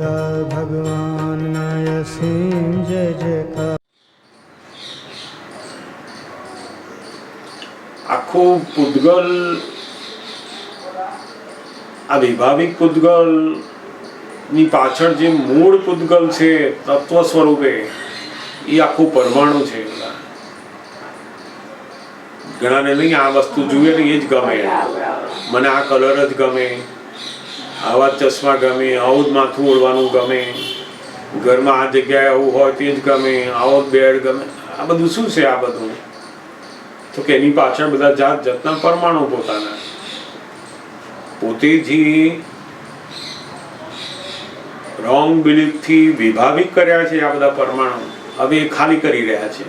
જયકાર ભગવાનના અસીમ જય જયકાર. આખું પૂતગલ, આ વિભાવિક પૂતગલ ની પાછળ જે મૂળ પૂતગલ છે તત્વ સ્વરૂપે, એ આખું પરમાણુ છે. ઘણાને નહીં આ વસ્તુ જુએ ને એ જ ગમે, મને આ કલર જ ગમે, આવા ચશ્મા ગમે, આવું જ માથું ઓળવાનું ગમે, ઘરમાં આ જગ્યાએ આવું હોય તે જ ગમે, આવો જ બેડ ગમે. આ બધું શું છે? આ બધું તો કે એની પાછળ બધા જાત જાતના પરમાણુ પોતાના પોતે જે રોંગ બિલીફ થી વિભાવિક કર્યા છે, આ બધા પરમાણુ હવે એ ખાલી કરી રહ્યા છે.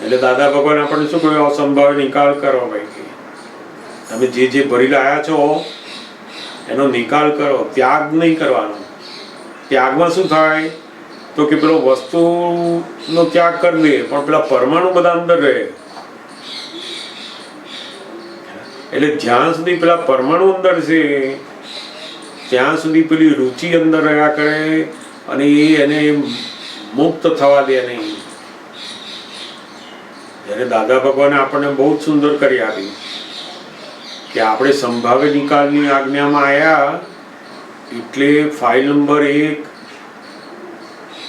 એટલે દાદા ભગવાન આપણને શું કહ્યું? અસંભાવે નિકાલ કરો. ભાઈ, તમે જે ભરી લાયા છો એનો નિકાલ કરો, ત્યાગ નહીં કરવાનો. ત્યાગમાં શું થાય? તો કે પેલો વસ્તુનો ત્યાગ કરી દે, પણ પેલા પરમાણુ બધા અંદર રહે. એટલે જ્યાં સુધી પેલા પરમાણુ અંદર છે ત્યાં સુધી પેલી રુચિ અંદર રહ્યા કરે, અને એને મુક્ત થવા દે નહીં. જ્યારે દાદા ભગવાને આપણને બહુ જ સુંદર કરી આપી કે આપણે સંભાવે નિકાલની આજ્ઞામાં આવ્યા એટલે ફાઇલ નંબર 1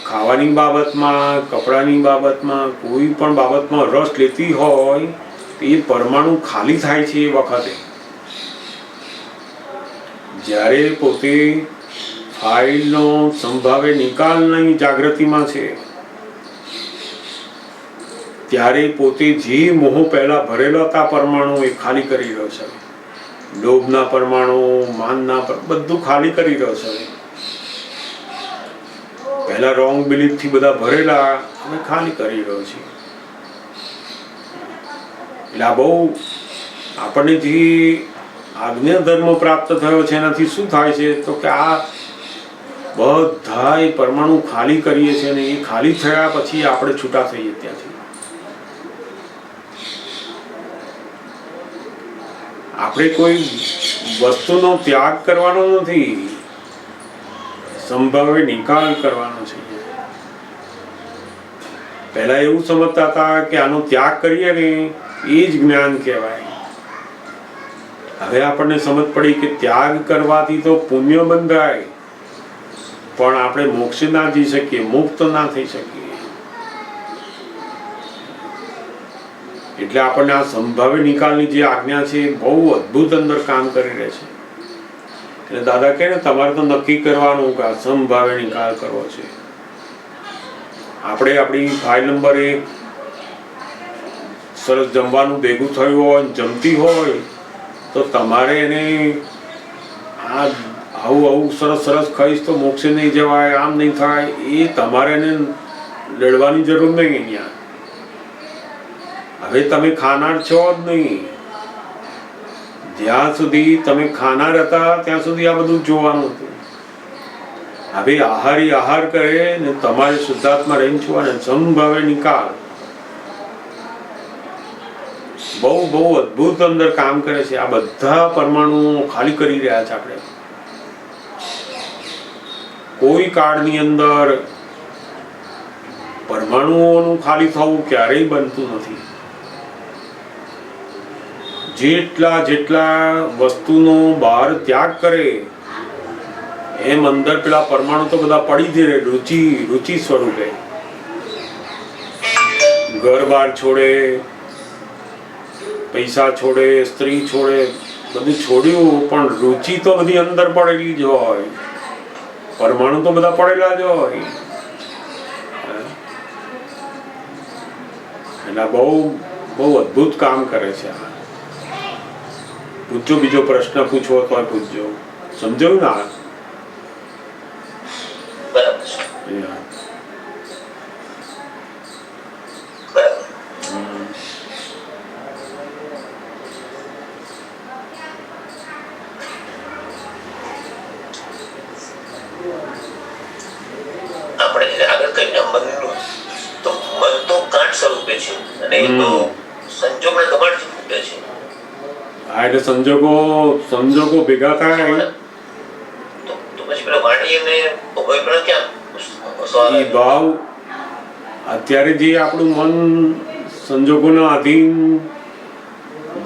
ખાવાની બાબતમાં, કપડાની બાબતમાં, કોઈ પણ બાબતમાં રસ લેતી હોય એ પરમાણુ ખાલી થાય છે. એ વખતે જ્યારે પોતે ફાઇલનો સંભાવે નિકાલની જાગૃતિમાં છે ત્યારે પોતે જે મોહ પહેલા ભરેલા હતા પરમાણુ એ ખાલી કરી રહ્યો છે. લોભના પરમાણુ, માનના બધું ખાલી કરી રહ્યો છે. પહેલા રોંગ બિલીફ થી બધા ભરેલા અમે ખાલી કરી રહ્યો છે. એટલે આ બહુ આપણને જે આજ્ઞા ધર્મ પ્રાપ્ત થયો છે એનાથી શું થાય છે? તો કે આ બધા પરમાણુ ખાલી કરીએ છીએ, અને એ ખાલી થયા પછી આપણે છૂટા થઈએ ત્યાંથી. આપણે કોઈ વસ્તુનો ત્યાગ કરવાનો નથી, સંભાવે નિકાલ કરવાનો છે. પહેલા એવું સમજતા હતા કે આનો ત્યાગ કરીએ ને એ જ જ્ઞાન કહેવાય. હવે આપણને સમજ પડી કે ત્યાગ કરવાથી તો પુણ્ય બંધાય, પણ આપણે મોક્ષ ના જઈ શકીએ, મુક્ત ના થઈ શકીએ. એટલે આપણને આ સંભાવે નિકાલની જે આજ્ઞા છે બહુ અદ્ભુત અંદર કામ કરી રહે છે. એટલે દાદા કહે ને તમારે તો નક્કી કરવાનું કે સંભાવે નિકાલ કરવો છે. આપણે આપણી ફાઇલ નંબર 1 સરસ જમવાનું ભેગું થયું હોય, જમતી હોય, તો તમારે એને આવું સરસ સરસ ખાઈશ તો મોક્ષે નહીં જવાય, આમ નહીં થાય, એ તમારે એને લડવાની જરૂર નહીં. અહીંયા હવે તમે ખાનાર છો જ નહીં. જ્યાં સુધી તમે ખાનાર હતા ત્યાં સુધી આ બધું જોવાનું હતું. હવે આહારી આહાર કરે ને તમારે શુદ્ધાત્મા રહીને છો, અને સંભાવે નિકાલ બહુ બહુ અદ્ભુત અંદર કામ કરે છે. આ બધા પરમાણુઓ ખાલી કરી રહ્યા છે. આપણે કોઈ કાળની અંદર પરમાણુઓનું ખાલી થવું ક્યારેય બનતું નથી. જેટલા વસ્તુનો બહાર ત્યાગ કરે એમ અંદર પેલા પરમાણુ તો બધા પડી જ રહે. રુચિ સ્વરૂપે ઘર બાર છોડે, પૈસા છોડે, સ્ત્રી છોડે, બધું છોડ્યું, પણ રુચિ તો બધી અંદર પડેલી જ હોય. પરમાણુ તો બધા પડેલા જ હોય. એટલે બહુ બહુ અદ્ભુત કામ કરે છે. પૂછજો, બીજો પ્રશ્ન પૂછવો તો પૂછજો. સમજાયું ને? આપણે આગળ કહીને મન તો કાંટ સ્વરૂપે છે, અને એ તો સંજોગને દબાણથી ફૂટે છે. હા, એટલે સંજોગો ભેગા થાય તો પછી પેલો વાણી જાણીને ભોગવવી પડે કેમ સવાલ એ ભાવ અત્યારે જે આપણું મન સંજોગોના આધીન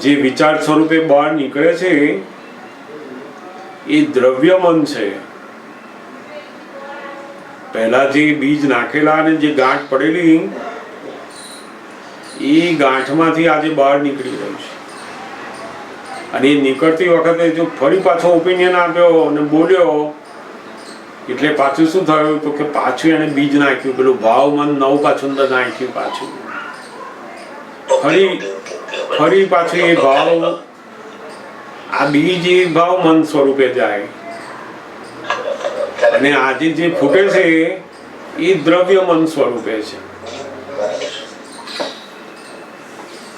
જે વિચાર સ્વરૂપે બહાર નીકળે છે એ દ્રવ્ય મન છે. પહેલા જે બીજ નાખેલા અને જે ગાંઠ પડેલી એ ગાંઠમાંથી આજે બહાર નીકળી રહ્યું છે. અને એ નીકળતી વખતે જો ફરી પાછો ઓપિનિયન આપ્યો અને બોલ્યો એટલે પાછું શું થયું તો કે પાછું એને બીજ નાખ્યું, પેલું ભાવ મન નવું પાછું અંદર નાખ્યું, પાછું ફરી પાછું એ ભાવ આ બીજ એ ભાવ મન સ્વરૂપે જાય અને આજે જે ફૂટે છે એ દ્રવ્ય મન સ્વરૂપે છે.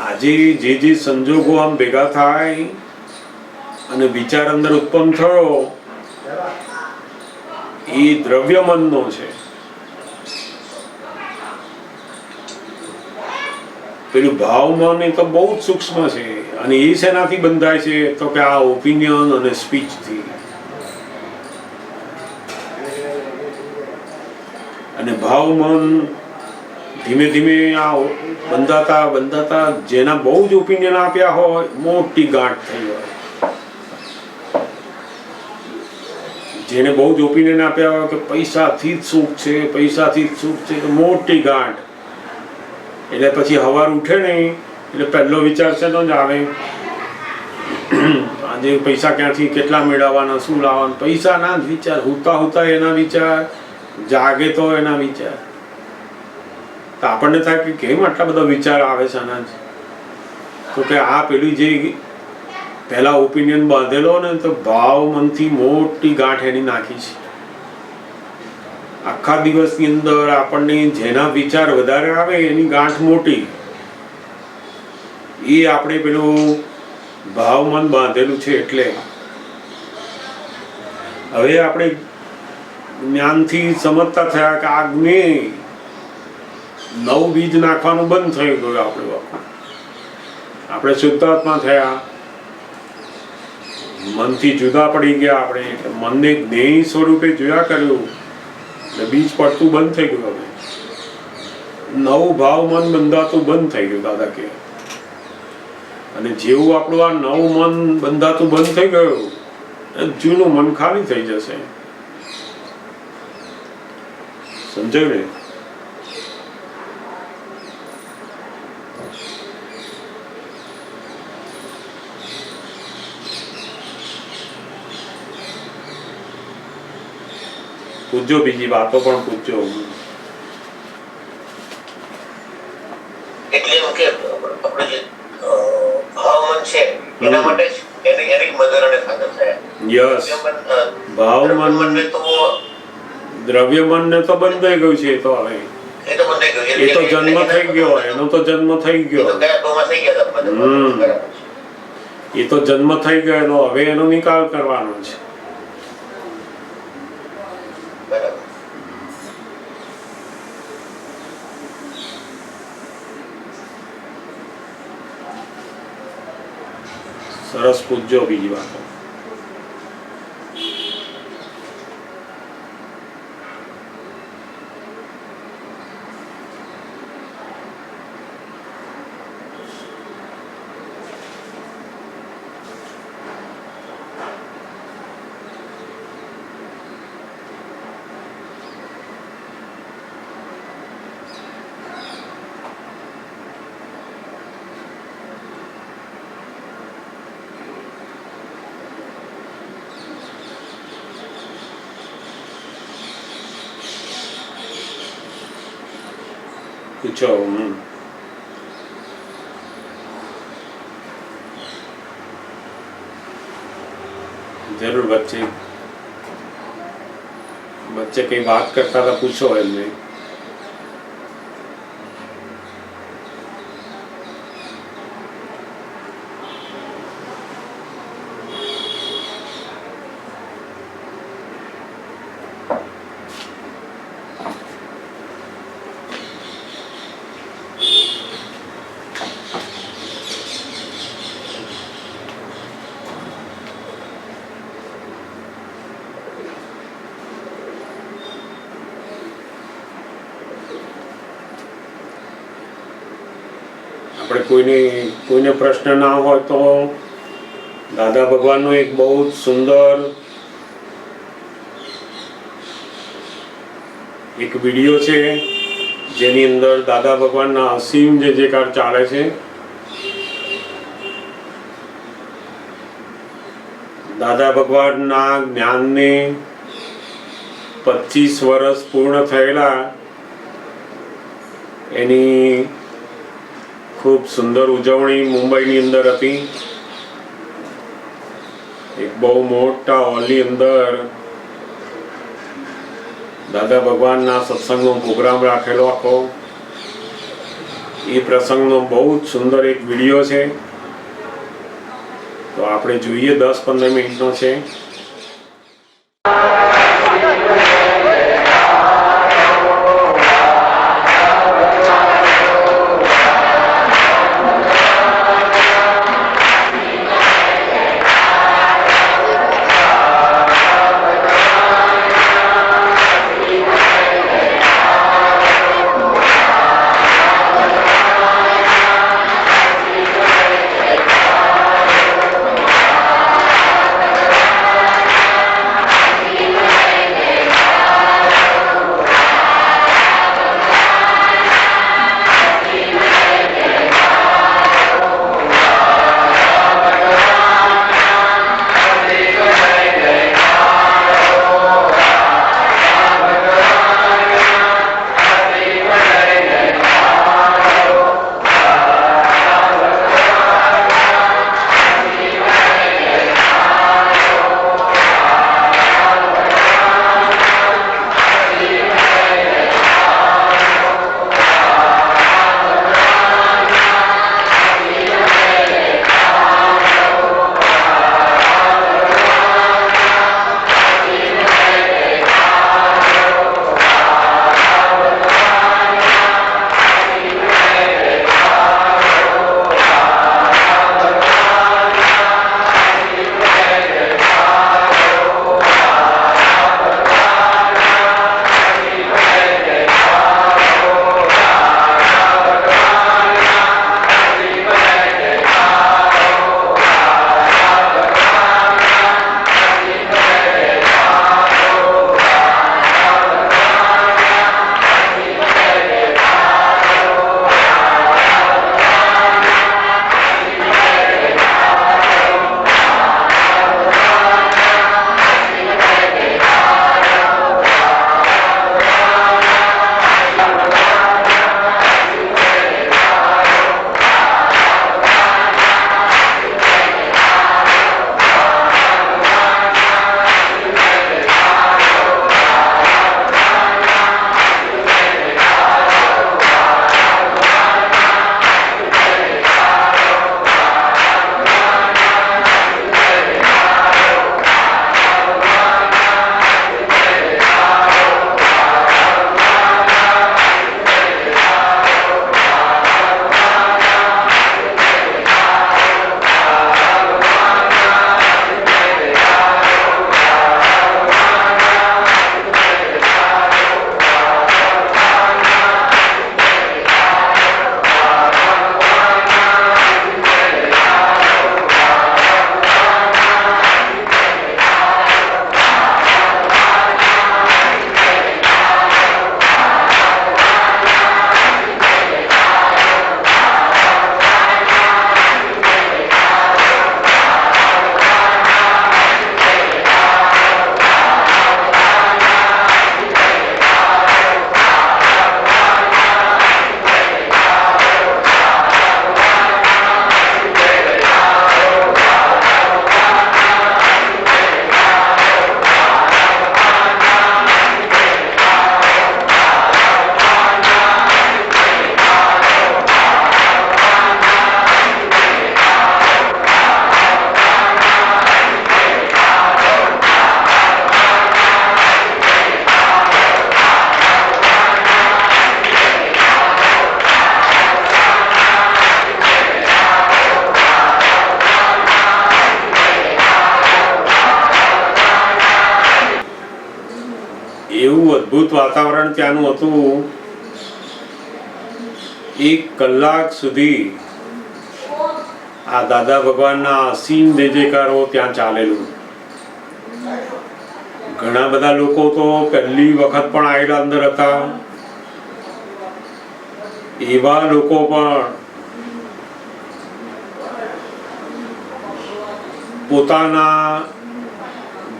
આજે જે જે સંજોગો આમ ભેગા થાય અને વિચાર અંદર ઉત્પન્ન થયો એ દ્રવ્ય મનનો છે. પેલું ભાવ મન એ તો બહુ જ સૂક્ષ્મ છે અને એ શેનાથી બંધાય છે તો કે આ ઓપિનિયન અને સ્પીચ થી. અને ભાવ મન ધીમે ધીમે આ બંધાતા બંધાતા જેના બહુ જ ઓપિનિયન આપ્યા હોય મોટી ગાંઠ થઈ હોય, જેને બહુ જ ઓપિનિયન આપ્યા હોય કે પૈસાથી જ સુખ છે, પૈસાથી જ સુખ છે, તો મોટી ગાંઠ. એટલે પછી સવાર ઉઠે નહીં એટલે પહેલો વિચાર છે તો જ આવે આજે પૈસા ક્યાંથી કેટલા મેળવવાના, શું લાવવાના, પૈસાના જ વિચાર, હુતા હુતા એના વિચાર, જાગે તો એના વિચાર. તો આપણને થાય કે કેમ આટલા બધા વિચાર આવે છે આના જ? તો કે આ પેલી જે પહેલા ઓપિનિયન બાંધેલો ને તો ભાવ મનથી મોટી ગાંઠ એની નાખી છે. આખા દિવસની અંદર આપણને જેના વિચાર વધારે આવે એની ગાંઠ મોટી, એ આપણે પેલું ભાવ મન બાંધેલું છે. એટલે હવે આપણે જ્ઞાનથી સમજતા થયા કે આ જ્ઞેય નવું બીજ નાખવાનું બંધ થઈ ગયું. આપણે શુદ્ધાત્મા થયા, મનથી જુદા પડી ગયા. આપણે મનને જ્ઞેય સ્વરૂપે જોયા કર્યું એટલે બીજ પડતું બંધ થઈ ગયું. હવે નવું ભાવ મન બંધાતું બંધ થઈ ગયું દાદા કે. અને જેવું આપણું આ નવું મન બંધાતું બંધ થઈ ગયું જૂનું મન ખાલી થઈ જશે. સમજાયું ને? પૂછજો, બીજી વાતો પણ પૂછજો. એટલે એમ કે આપણે જે ભાવ મન છે એના માટે જ એની મધર અને ફાધર થયા. યસ, ભાવ મન દ્રવ્ય મન ને તો બંધ થઈ ગયું છે. એ તો હવે એ તો બંધ થઈ ગયું, એ તો જન્મ થઈ ગયો, એનો તો જન્મ થઈ ગયો. એ તો જન્મ થઈ ગયો એનો, હવે એનો નિકાલ કરવાનો છે. સરસ, પૂછજો બીજી વાતો. પૂછો. જરૂર બચ્ચે કઈ વાત કરતા હતા, પૂછો એમને. આપણે કોઈને પ્રશ્ન ના હોય તો દાદા ભગવાનનો એક બહુ જ સુંદર એક વિડીયો છે જેની અંદર દાદા ભગવાનના અસીમ જય જયકાર ચાલે છે. દાદા ભગવાનના જ્ઞાનને 25 વર્ષ પૂર્ણ થયેલા એની ખૂબ સુંદર ઉજવણી મુંબઈની અંદર હતી. એક બહુ મોટા હોલની અંદર દાદા ભગવાનના સત્સંગનો પ્રોગ્રામ રાખેલો આખો. એ પ્રસંગનો બહુ જ સુંદર એક વિડીયો છે, તો આપણે જોઈએ. 10-15 મિનિટનો છે. એવું અદ્ભુત વાતાવરણ ત્યાંનું હતું. 1 કલાક સુધી આ દાદા ભગવાનના અસીમ જય જયકારો ત્યાં ચાલેલું. ઘણા બધા લોકો તો પહેલી વખત પણ આવેલા અંદર હતા. એવા લોકો પણ પોતાના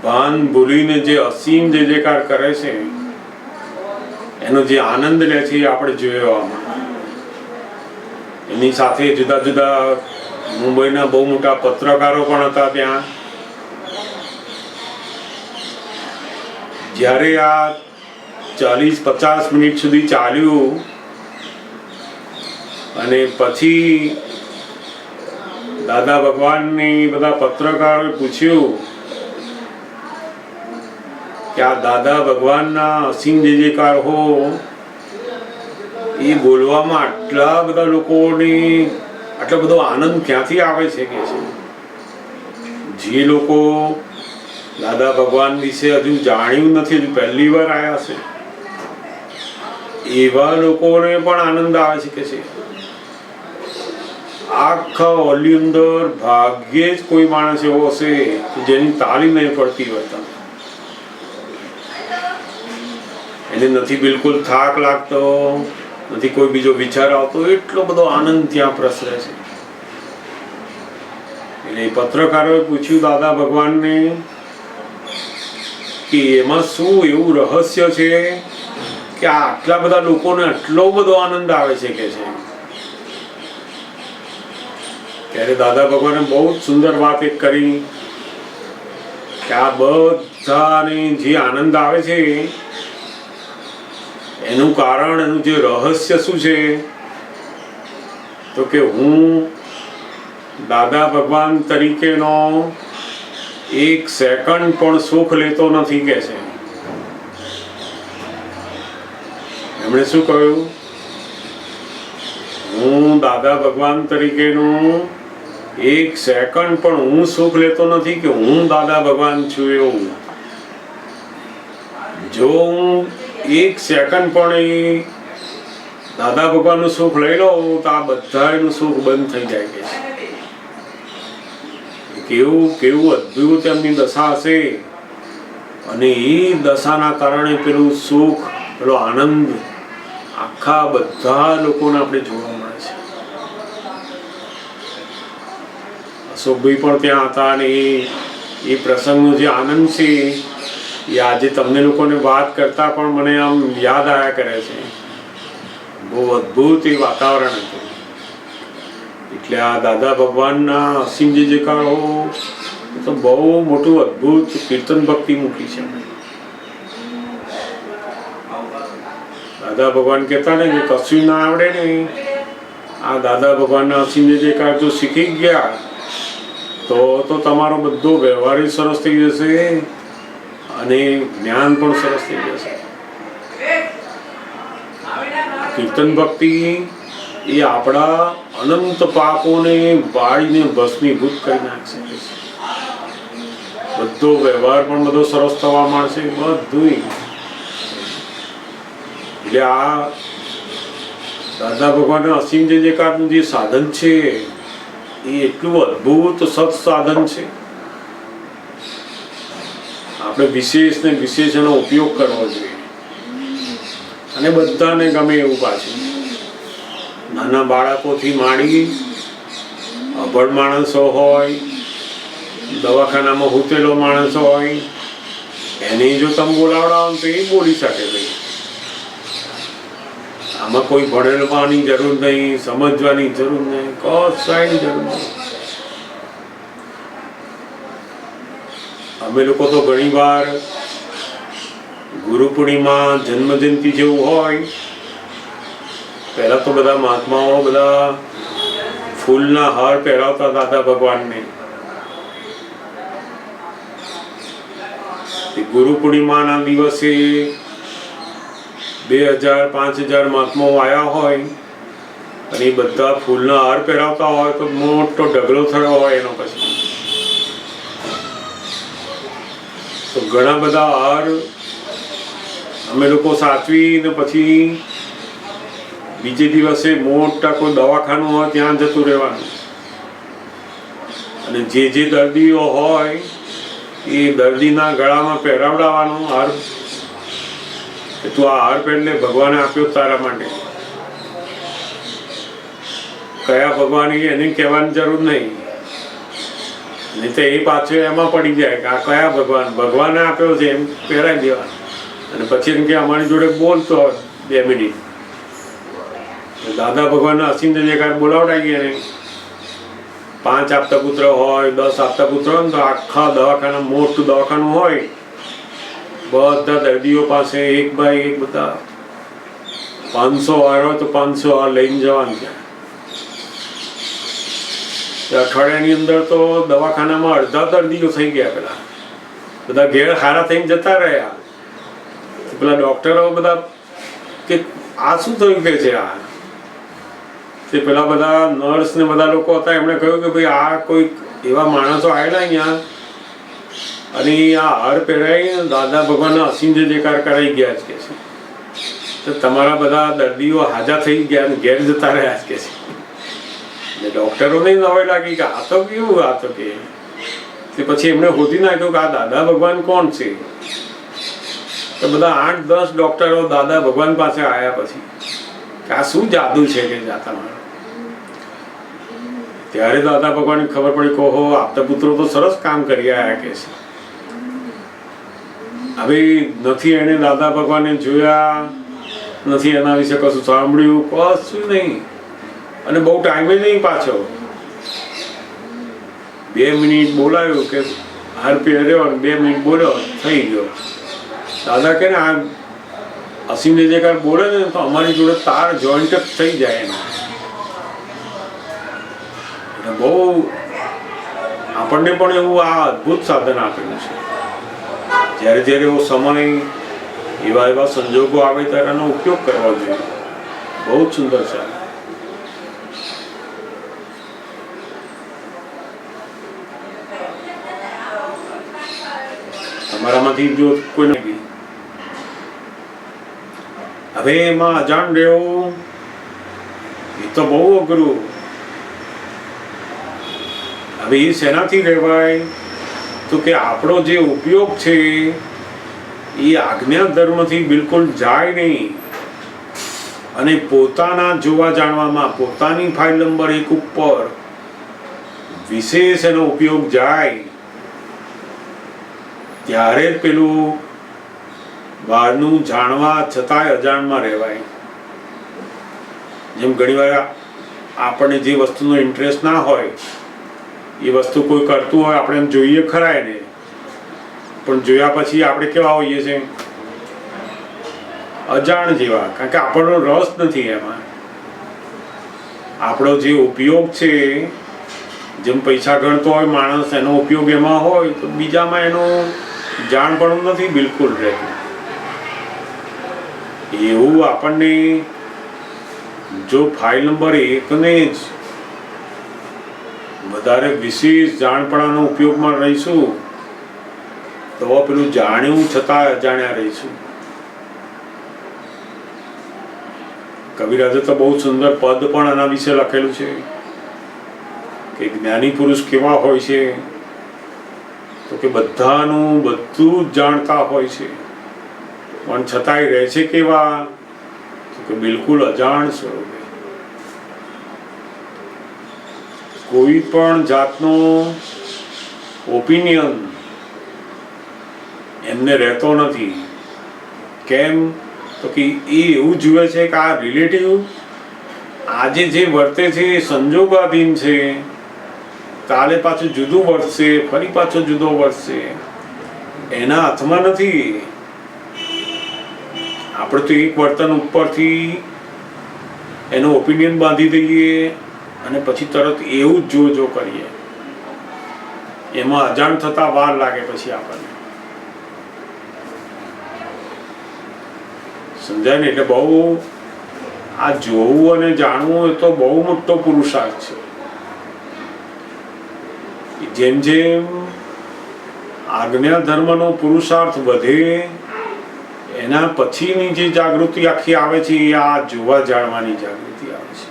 ભાન ભૂલીને જે અસીમ જય જયકાર કરે છે, એનો જે આનંદ લે છે એ આપણે જોયો. આમાં એની સાથે જુદા જુદા મુંબઈના બહુ મોટા પત્રકારો પણ હતા ત્યાં. જ્યારે આ 40-50 મિનિટ સુધી ચાલ્યું અને પછી દાદા ભગવાનની બધા પત્રકારોએ પૂછ્યું કે આ દાદા ભગવાનના અસીમ જય જયકાર હો, એ બોલવામાં આટલા બધા લોકોને આટલો બધો આનંદ ક્યાંથી આવે છે કે છે? જે લોકો દાદા ભગવાન વિશે હજુ જાણ્યું નથી, હજુ પહેલી વાર આવ્યા છે, એવા લોકોને પણ આનંદ આવે છે કે છે. આખા ઓલી અંદર ભાગ્યે જ કોઈ માણસ એવો હશે જેની તાલીમ નહીં પડતી હોય. તમે એને નથી બિલકુલ થાક લાગતો, નથી કોઈ બીજો વિચાર આવતો, એટલો બધો આનંદ ત્યાં પ્રસરે છે. એટલે પત્રકારોએ પૂછ્યું દાદા ભગવાનને કે એમાં શું એવું રહસ્ય છે કે આટલા બધા લોકોને આટલો બધો આનંદ આવે છે કે છે? ત્યારે દાદા ભગવાને બહુ જ સુંદર વાત એક કરી કે આ બધાને જે આનંદ આવે છે એનું કારણ, એનું જે રહસ્ય શું છે? તો કે હું દાદા ભગવાન તરીકેનો 1 સેકન્ડ પણ સુખ લેતો નથી કે છે. એમણે શું કહ્યું? હું દાદા ભગવાન તરીકેનું 1 સેકન્ડ પણ હું સુખ લેતો નથી કે હું દાદા ભગવાન છું એવું. જો હું 1 સેકન્ડ પણ એ દાદા ભગવાનનું સુખ લઈ લો તો આ બધાનું સુખ બંધ થઈ જાય કે છે. કેવું કેવું અદ્ભુત એમની દશા હશે, અને એ દશાના કારણે પેલું સુખ, પેલો આનંદ આખા બધા લોકોને આપણે જોવા મળે છે. અશોકભાઈ પણ ત્યાં હતા અને એ પ્રસંગનો જે આનંદ છે એ આજે તમને લોકોને વાત કરતા પણ મને આમ યાદ આવ્યા કરે છે. બહુ અદ્ભુત એ વાતાવરણ હતું. એટલે આ દાદા ભગવાનના અસીમ જય જયકારો તો બહુ મોટું અદ્ભુત કીર્તન ભક્તિ મૂકી છે. દાદા ભગવાન કહેતા ને કે કશું ના આવડે ને, આ દાદા ભગવાનના અસીમ જય જયકાર જો શીખી ગયા તો તમારો બધો વ્યવહાર સરસ થઈ જશે અને જ્ઞાન પણ સરસ થઈ જશે. કીર્તન ભક્તિ એ આપણા અનંત પાપોને બાળીને ભસ્મીભૂત કરી નાખશે. બધો વ્યવહાર પણ બધો સરસ થવા માંડશે, બધું. એટલે આ દાદા ભગવાનના અસીમ જય જયકારનું જે સાધન છે એ એટલું અદ્ભુત સત સાધન છે. આપણે વિશેષ ને વિશેષ એનો ઉપયોગ કરવો જોઈએ અને બધાને ગમે એવું. પાછું નાના બાળકોથી માંડી અભણ માણસો હોય, દવાખાનામાં હુતેલો માણસ હોય, એને જો તમે બોલાવડાવો તો એ બોલી શકે. ભાઈ આમાં કોઈ ભણવાની જરૂર નહીં, સમજવાની જરૂર નહીં, કશાયની જરૂર નહીં. અમે લોકો તો ઘણી વાર ગુરુ પૂર્ણિમા, જન્મ જયંતિ જેવું હોય, પહેલા તો બધા મહાત્માઓ બધા ફૂલના હાર પહેરાવતા દાદા ભગવાનને. ગુરુ પૂર્ણિમાના દિવસે 2000-5000 મહાત્માઓ આવ્યા હોય અને એ બધા ફૂલના હાર પહેરાવતા હોય તો મોટો ઢગલો થયો હોય એનો. પછી તો ઘણા બધા હાર અમે લોકો સાચવી ને પછી બીજે દિવસે મોટા કોઈ દવાખાનું હોય ત્યાં જતું રહેવાનું. અને જે દર્દીઓ હોય એ દર્દીના ગળામાં પહેરાવડાવવાનો હાર કે તું આ હાર પહેરને ભગવાને આપ્યો તારા માટે. કયા ભગવાન એને કહેવાની જરૂર નહીં તો એ પાછો એમાં પડી જાય કે આ કયા ભગવાને આપ્યો છે એમ પહેરાવી દેવા. અને પછી એમ કે અમારી જોડે બોલતો 2 મિનિટ. દાદા ભગવાનના અસીમ જયકાર બોલાવડાવીએ ને 5 આપતા પુત્ર હોય 10 આપતા પુત્ર હોય ને તો આખા દવાખાના મોટું દવાખાનું હોય બધા દર્દીઓ પાસે એક બાય એક બધા 500 વાર હોય તો 500 વાર લઈને જવાનું છે. અઠવાડિયાની અંદર તો દવાખાનામાં અડધા દર્દીઓ થઈ ગયા. બધા ઘેર હારા થઈને જતા રહ્યા. પેલા ડોક્ટરો બધા કે આ શું થયું કે છે આ તે પેલા બધા નર્સ ને બધા લોકો હતા એમણે કહ્યું કે ભાઈ આ કોઈ એવા માણસો આવેલા અહીંયા અને આ હાર પહેરાઈ દાદા ભગવાનના અસીમ જયકાર કરાઈ ગયા છે તો તમારા બધા દર્દીઓ હાજા થઈ ગયા અને ઘેર જતા રહ્યા છે કે ડોક્ટરોને નવાઈ લાગી કે આ તો કેવું આ તો કે પછી એમણે શોધી નાખ્યું કે આ દાદા ભગવાન કોણ છે. તો બધા 8-10 ડોક્ટરો દાદા ભગવાન પાસે આવ્યા પછી કે આ શું જાદુ છે કે તમારો. ત્યારે દાદા ભગવાનને ખબર પડી કે ઓહો આપતા પુત્રો તો સરસ કામ કરી આવ્યા કે છે. હવે નથી એને દાદા ભગવાનને જોયા નથી એના વિશે કશું સાંભળ્યું કશું નહીં અને બહુ ટાઈમે નહીં પાછો 2 મિનિટ બોલાવ્યું કે હાર પહેર્યો અને 2 મિનિટ બોલ્યો થઈ ગયો. દાદા કે ને આ અસીમ જયકાર બોલે ને તો અમારી જોડે તાર જોઈન્ટ જ થઈ જાય એમ. એટલે બહુ આપણને પણ એવું આ અદ્ભુત સાધન આપેલું છે. જ્યારે જ્યારે એવો સમય એવા સંજોગો આવે ત્યારે એનો ઉપયોગ કરવો જોઈએ. બહુ જ સુંદર છે. તમારામાંથી જો કોઈ નથી હવે એમાં અજાણ રહેવું એ તો બહુ અઘરું. હવે એ શેનાથી રહેવાય તો કે આપણો જે ઉપયોગ છે એ આજ્ઞા ધર્મથી બિલકુલ જાય નહીં અને પોતાના જોવા જાણવામાં પોતાની ફાઇલ નંબર 1 ઉપર વિશેષ એનો ઉપયોગ જાય ત્યારે જ પેલું બહારનું જાણવા છતાંય અજાણમાં રહેવાય. જેમ ઘણીવાર આપણને જે વસ્તુનો ઇન્ટરેસ્ટ ના હોય એ વસ્તુ કોઈ કરતું હોય આપણે એમ જોઈએ ખરા એને પણ જોયા પછી આપણે કેવા હોઈએ છીએ અજાણ જેવા. કારણ કે આપણનો રસ નથી એમાં. આપણો જે ઉપયોગ છે જેમ પૈસા ગણતો હોય માણસ એનો ઉપયોગ એમાં હોય તો બીજામાં એનું જાણપણું નથી બિલકુલ રહેતું. એવું આપણને જો ફાઇલ નંબર 1 ને જ વધારે વિશેષ જાણપણાનો ઉપયોગમાં રહીશું તો પેલું જાણ્યું છતાં અજાણ્યા રહીશું. કવિરાજે તો બહુ સુંદર પદ પણ આના વિશે લખેલું છે કે જ્ઞાની પુરુષ કેવા હોય છે તો કે બધાનું બધું જ જાણતા હોય છે પણ છતાંય રહે છે કેવા તો કે બિલકુલ અજાણ સ્વરૂપે. કોઈ પણ જાતનો ઓપિનિયન એમને રહેતો નથી. કેમ તો કે એ એવું જુએ છે કે આ રિલેટિવ આજે જે વર્તે છે એ સંજોગાધીન છે, કાલે પાછું જુદું વર્તશે, ફરી પાછો જુદો વર્તશે, એના હાથમાં નથી. આપણે તો એક વર્તન ઉપરથી એનો ઓપિનિયન બાંધી દઈએ અને પછી તરત એવું જ જો કરીએ. એમાં અજાણ થતા વાર લાગે પછી આપણને. સમજાય ને? એટલે બહુ આ જોવું અને જાણવું એ તો બહુ મોટો પુરુષાર્થ છે. જેમ જેમ આજ્ઞા ધર્મનો પુરુષાર્થ વધે એના પછીની જે જાગૃતિ આખી આવે છે એ આ જોવા જાણવાની જાગૃતિ આવે છે.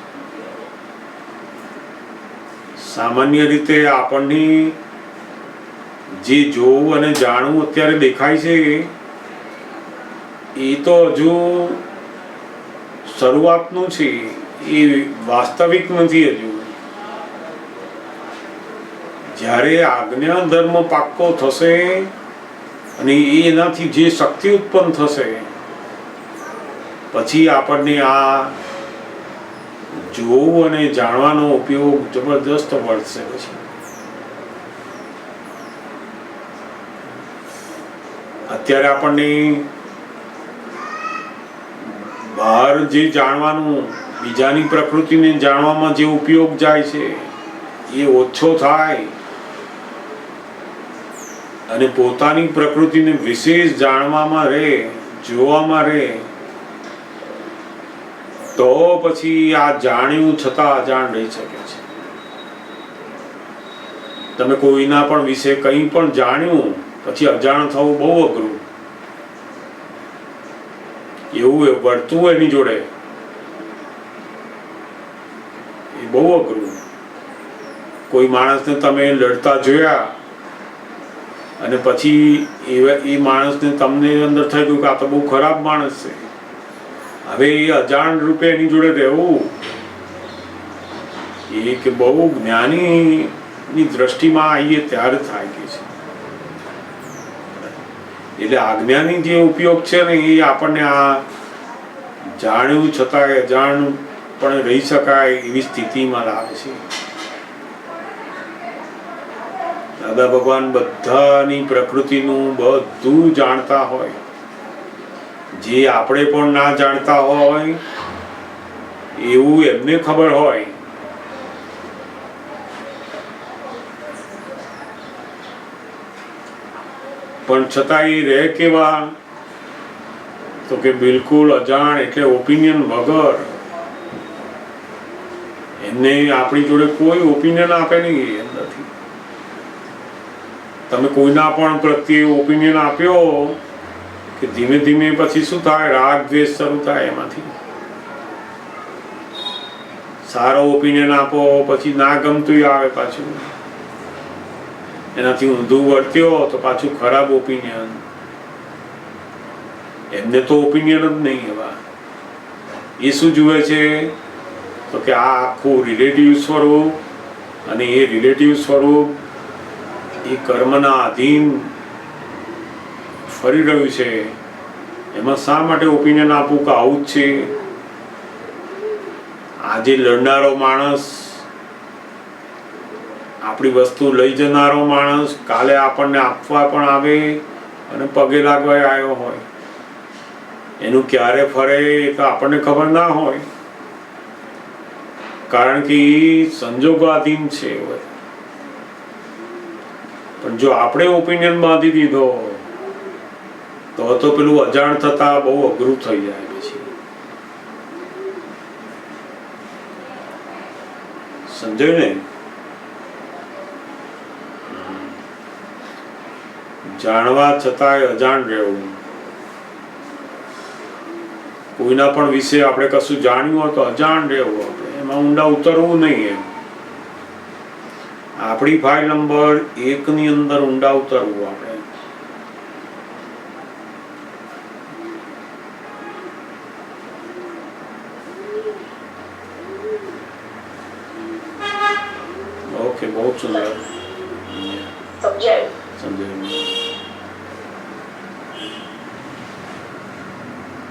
સામાન્ય રીતે આપણને જે જોવું અને જાણવું અત્યારે દેખાય છે એ તો હજુ શરૂઆતનું છે, એ વાસ્તવિક નથી હજુ. જ્યારે આજ્ઞા ધર્મ પાક્કો થશે અને એનાથી જે શક્તિ ઉત્પન્ન થશે પછી આપણને આ જોવું અને જાણવાનો ઉપયોગ જબરદસ્ત વધશે. પછી અત્યારે આપણને બહાર જે જાણવાનું, બીજાની પ્રકૃતિને જાણવામાં જે ઉપયોગ જાય છે એ ઓછો થાય અને પોતાની પ્રકૃતિને વિશેષ જાણવામાં રહે, જોવામાં રહે, તો પછી આ જાણ્યું છતાં અજાણ રહી શકે છે. તમે કોઈના પણ વિશે કંઈ પણ જાણ્યું પછી અજાણ થવું બહુ અઘરું. એવું વર્તું એની જોડે એ બહુ અઘરું. કોઈ માણસને તમે લડતા જોયા અને પછી એ માણસને તમને અંદર થઈ ગયું કે આ તો બહુ ખરાબ માણસ છે, હવે એ અજાણ રૂપે એની જોડે રહેવું એ કે બહુ જ્ઞાનીની દ્રષ્ટિમાં આવીએ ત્યારે થાય કે છે. એટલે આજ્ઞાની જે ઉપયોગ છે ને એ આપણને આ જાણ્યું છતાં અજાણ પણ રહી શકાય એવી સ્થિતિમાં લાવે છે. દાદા ભગવાન બધાની પ્રકૃતિનું બધું જાણતા હોય, જે આપણે પણ ના જાણતા હોય એવું એમને ખબર હોય. પણ છતાં એ રહે કેવા, તો કે બિલકુલ અજાણ, એટલે ઓપિનિયન વગર. એમને આપણી જોડે કોઈ ઓપિનિયન આપે નહીં અંદરથી. તમે કોઈના પણ પ્રત્યે ઓપિનિયન આપ્યો કે ધીમે ધીમે પછી શું થાય, રાગ દ્વેષ શરૂ થાય. એમાંથી સારો ઓપિનિયન આપો પછી ના ગમતું આવે પાછું, એનાથી ઊંધું વર્ત્યો તો પાછું ખરાબ ઓપિનિયન. એમને તો ઓપિનિયન જ નહીં એવા. એ શું જુએ છે તો કે આ આખું રિલેટિવ સ્વરૂપ, અને એ રિલેટિવ સ્વરૂપ એ કર્મના આધીન ફરી રહ્યું છે. એમાં શા માટે ઓપિનિયન આપવું કે આવું જ છે? આજે લડનારો માણસ, આપણી વસ્તુ લઈ જનારો માણસ કાલે આપણને આપવા પણ આવે અને પગે લાગવા આવ્યો હોય. એનું ક્યારે ફરે એ તો આપણને ખબર ના હોય, કારણ કે એ સંજોગાધીન છે. પણ જો આપણે ઓપિનિયન બાંધી દીધો તો પેલું અજાણ થતા બહુ અઘરું થઈ જાય. પછી સમજાયું ને? જાણવા છતાંય અજાણ રહેવું. કોઈના પણ વિશે આપણે કશું જાણ્યું હોય તો અજાણ રહેવું, આપણે એમાં ઊંડા ઉતરવું નહીં. એમ આપણી ફાઇલ નંબર 1 ની અંદર ઊંડા ઉતરવું. આપણે ઓકે, બહુ સુંદર સમજાયું.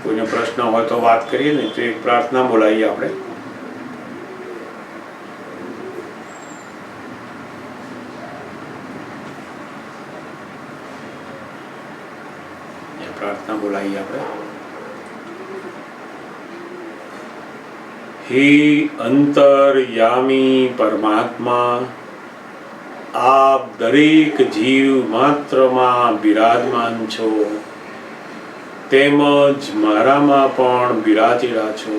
કોઈને પ્રશ્ન હોય તો વાત કરીએ ને, તો એક પ્રાર્થના બોલાવીએ આપણે. પ્રાર્થના બોલાવીએ આપણે. હે અંતર્યામી પરમાત્મા, આપ દરેક જીવ માત્રમાં બિરાજમાન છો, તેમજ મારામાં પણ બિરાજેલા છો.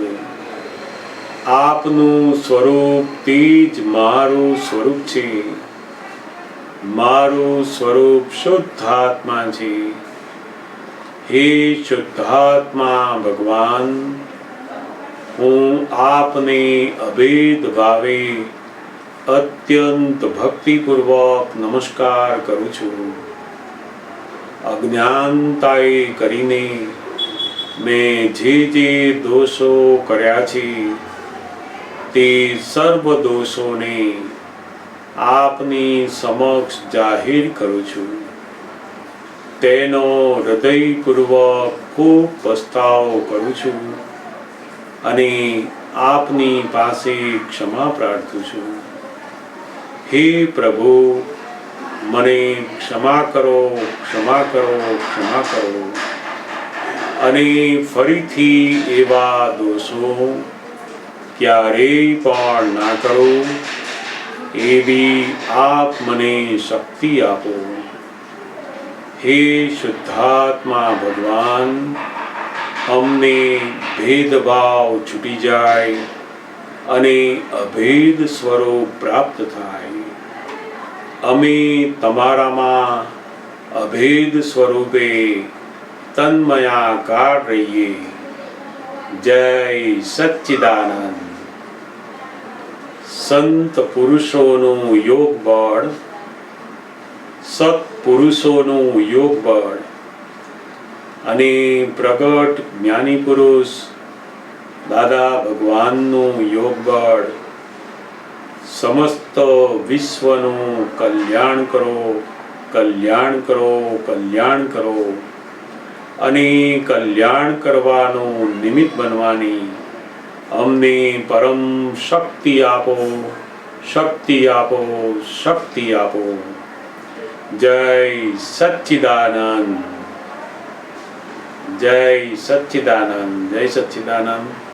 આપનું સ્વરૂપ તે જ મારું સ્વરૂપ છે. મારું સ્વરૂપ શુદ્ધાત્મા છે. હે શુદ્ધાત્મા ભગવાન, હું આપને અભેદ ભાવે અત્યંત ભક્તિપૂર્વક નમસ્કાર કરું છું. અજ્ઞાનતાએ કરીને મેં જે દોષો કર્યા છે તે સર્વ દોષોને આપની સમક્ષ જાહેર કરું છું. તેનો હૃદયપૂર્વક ખૂબ પસ્તાવ કરું છું અને આપની પાસે ક્ષમા પ્રાર્થું છું. હે પ્રભુ, મને ક્ષમા કરો, ક્ષમા કરો, ક્ષમા કરો અને ફરીથી એવા દોષો ક્યારેય પણ ના કરો એવી આપ મને શક્તિ આપો. હે શુદ્ધાત્મા ભગવાન, અમને ભેદભાવ છૂટી જાય અને અભેદ સ્વરૂપ પ્રાપ્ત થાય. અમે તમારામાં અભેદ સ્વરૂપે તન્મયાકાર રહીએ. જય સચ્ચિદાનંદ. સંત પુરુષોનું યોગ બળ, સત્પુરુષોનું યોગ બળ અને પ્રગટ જ્ઞાની પુરુષ દાદા ભગવાનનું યોગ બળ સમસ્ત વિશ્વનું કલ્યાણ કરો, કલ્યાણ કરો, કલ્યાણ કરો અને કલ્યાણ કરવાનું નિમિત્ત બનવાની અમને પરમ શક્તિ આપો, શક્તિ આપો, શક્તિ આપો. જય સચ્ચિદાનંદ, જય સચ્ચિદાનંદ, જય સચ્ચિદાનંદ.